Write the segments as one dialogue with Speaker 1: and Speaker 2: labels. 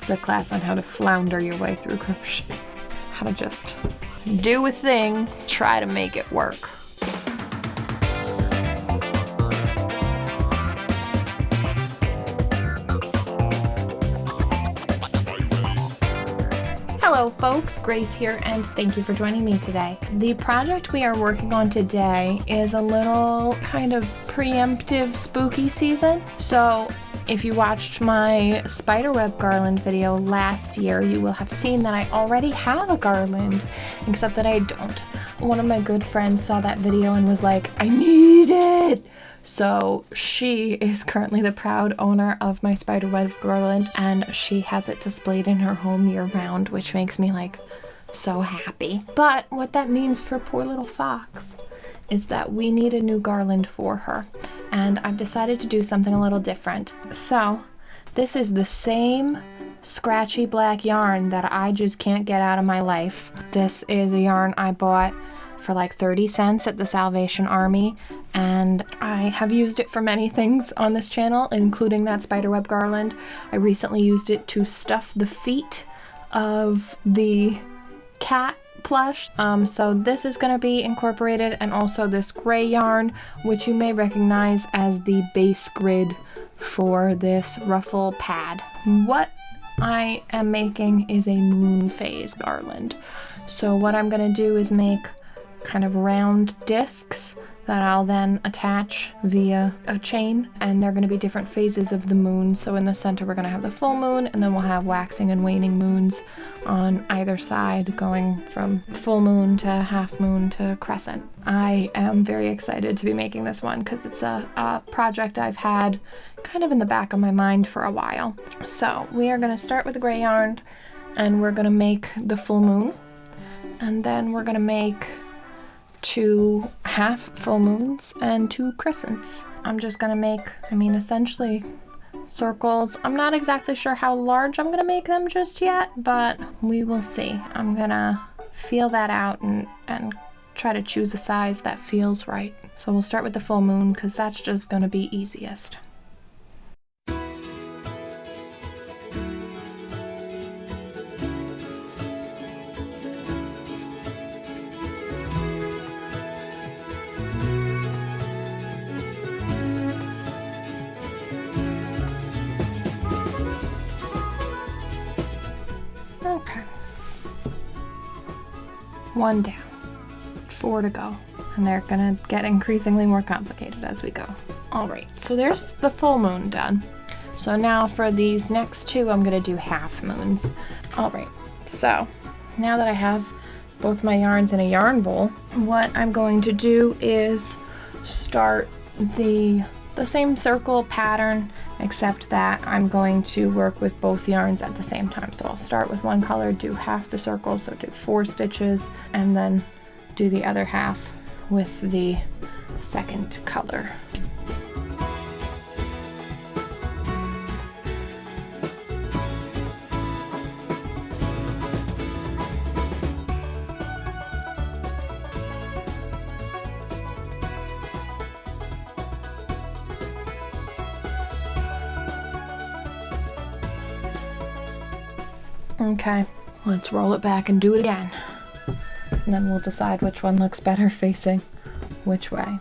Speaker 1: masterclass on how to flounder your way through crochet. How to just do a thing, try to make it work. Hello folks, Grace here, and thank you for joining me today. The project we are working on today is a little kind of preemptive spooky season. So if you watched my spiderweb garland video last year, you will have seen that I already have a garland, except that I don't. One of my good friends saw that video and was like, I need it! So she is currently the proud owner of my spiderweb garland, and she has it displayed in her home year-round, which makes me like so happy. But what that means for poor little Fox is that we need a new garland for her, and I've decided to do something a little different. So this is the same scratchy black yarn that I just can't get out of my life. This is a yarn I bought for like 30 cents at the Salvation Army, and I have used it for many things on this channel, including that spiderweb garland. I recently used it to stuff the feet of the cat plush. So this is going to be incorporated, and also this gray yarn, which you may recognize as the base grid for this ruffle pad. What I am making is a moon phase garland. So what I'm going to do is make kind of round discs that I'll then attach via a chain, and they're going to be different phases of the moon. So in the center we're going to have the full moon, and then we'll have waxing and waning moons on either side, going from full moon to half moon to crescent. I am very excited to be making this one because it's a project I've had kind of in the back of my mind for a while. So we are going to start with the gray yarn, and we're going to make the full moon, and then we're going to make 2 half full moons and 2 crescents. I'm just gonna make, essentially circles. I'm not exactly sure how large I'm gonna make them just yet, but we will see. I'm gonna feel that out and try to choose a size that feels right. So we'll start with the full moon because that's just gonna be easiest. Okay. 1 down, 4 to go, and they're gonna get increasingly more complicated as we go. All right, so there's the full moon done. So now for these next 2, I'm gonna do half moons. All right, so now that I have both my yarns in a yarn bowl, what I'm going to do is start the same circle pattern, except that I'm going to work with both yarns at the same time. So I'll start with one color, do half the circle, so do 4 stitches, and then do the other half with the second color. Okay, let's roll it back and do it again. And then we'll decide which one looks better facing which way.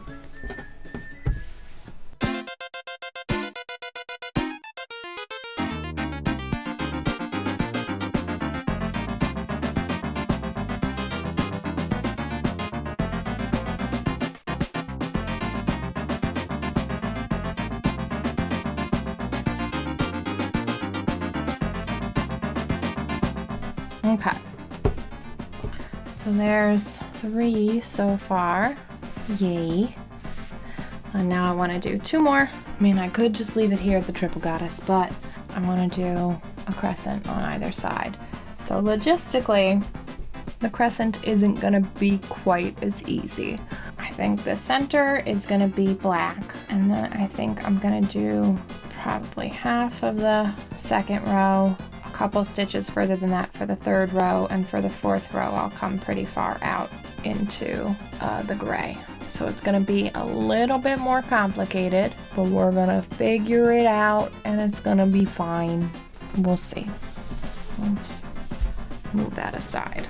Speaker 1: Okay, so there's 3 so far, yay. And now I want to do 2 more. I could just leave it here at the triple goddess, but I want to do a crescent on either side. So logistically, the crescent isn't going to be quite as easy. I think the center is going to be black, and then I think I'm going to do probably half of the second row, a couple stitches further than that for the third row, and for the fourth row I'll come pretty far out into the gray. So it's going to be a little bit more complicated, but we're going to figure it out and it's going to be fine. We'll see. Let's move that aside.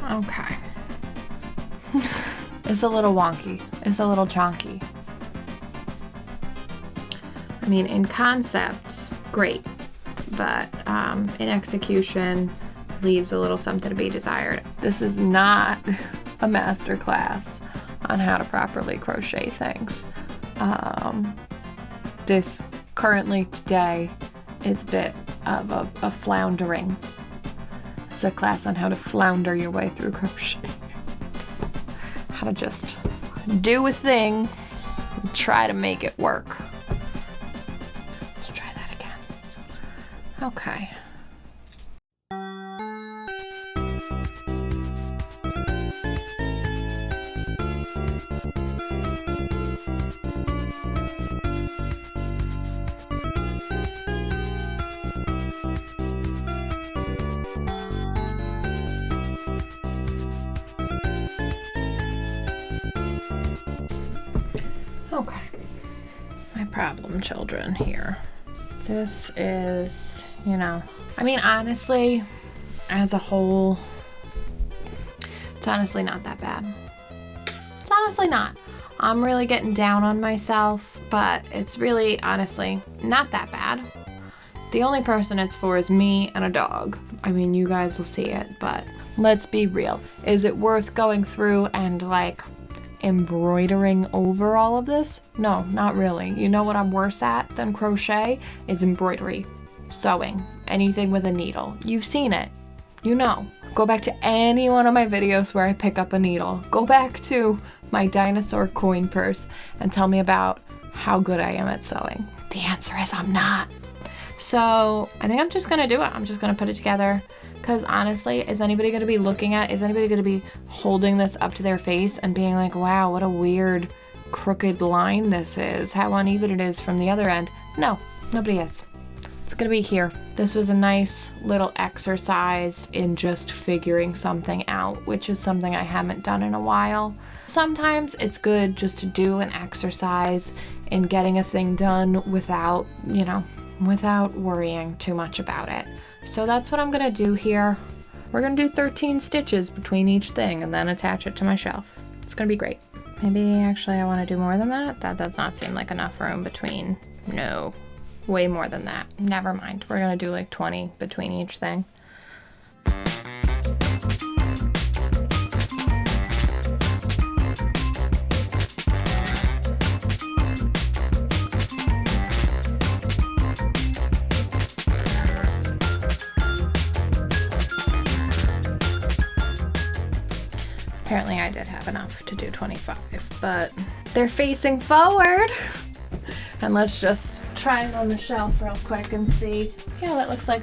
Speaker 1: Okay. It's a little wonky. It's a little chonky. I mean, in concept, great, but in execution, leaves a little something to be desired. This is not a master class on how to properly crochet things. This currently today is a bit of a floundering. It's a class on how to flounder your way through crochet. How to just do a thing and try to make it work. Let's try that again. Okay. Okay, my problem children here. This is, I mean, honestly, as a whole, it's honestly not that bad. It's honestly not. I'm really getting down on myself, but it's really, honestly, not that bad. The only person it's for is me and a dog. I mean, you guys will see it, but let's be real. Is it worth going through and embroidering over all of this? No, not really. You know what I'm worse at than crochet is embroidery, sewing, anything with a needle. You've seen it. You know. Go back to any one of my videos where I pick up a needle. Go back to my dinosaur coin purse and tell me about how good I am at sewing. The answer is I'm not. So I think I'm just gonna do it. I'm just gonna put it together. Because honestly, is anybody going to be looking at, is anybody going to be holding this up to their face and being like, wow, what a weird crooked line this is, how uneven it is from the other end? No, nobody is. It's going to be here. This was a nice little exercise in just figuring something out, which is something I haven't done in a while. Sometimes it's good just to do an exercise in getting a thing done without, without worrying too much about it. So that's what I'm gonna do here. We're gonna do 13 stitches between each thing and then attach it to my shelf. It's gonna be great. Maybe actually I wanna do more than that. That does not seem like enough room between. No, way more than that. Never mind. We're gonna do 20 between each thing. Apparently I did have enough to do 25, but they're facing forward. And let's just try it on the shelf real quick and see. Yeah, that looks like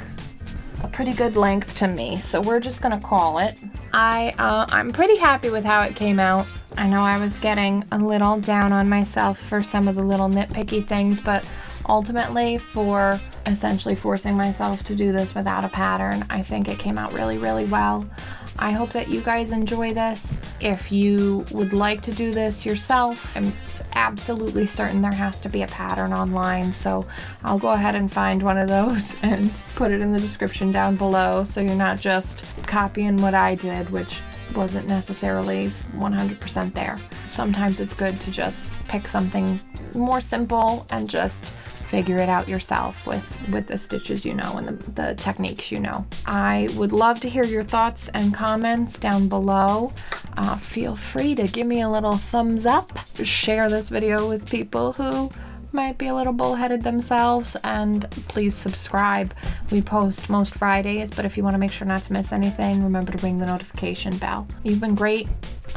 Speaker 1: a pretty good length to me, so we're just gonna call it. I'm pretty happy with how it came out. I know I was getting a little down on myself for some of the little nitpicky things, but ultimately for essentially forcing myself to do this without a pattern, I think it came out really, really well. I hope that you guys enjoy this. If you would like to do this yourself, I'm absolutely certain there has to be a pattern online, so I'll go ahead and find one of those and put it in the description down below so you're not just copying what I did, which wasn't necessarily 100% there. Sometimes it's good to just pick something more simple and just figure it out yourself with the stitches and the techniques I would love to hear your thoughts and comments down below. Feel free to give me a little thumbs up. Share this video with people who might be a little bullheaded themselves, and please subscribe. We post most Fridays, but if you want to make sure not to miss anything, remember to ring the notification bell. You've been great.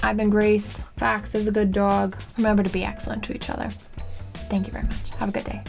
Speaker 1: I've been Grace. Fox is a good dog. Remember to be excellent to each other. Thank you very much. Have a good day.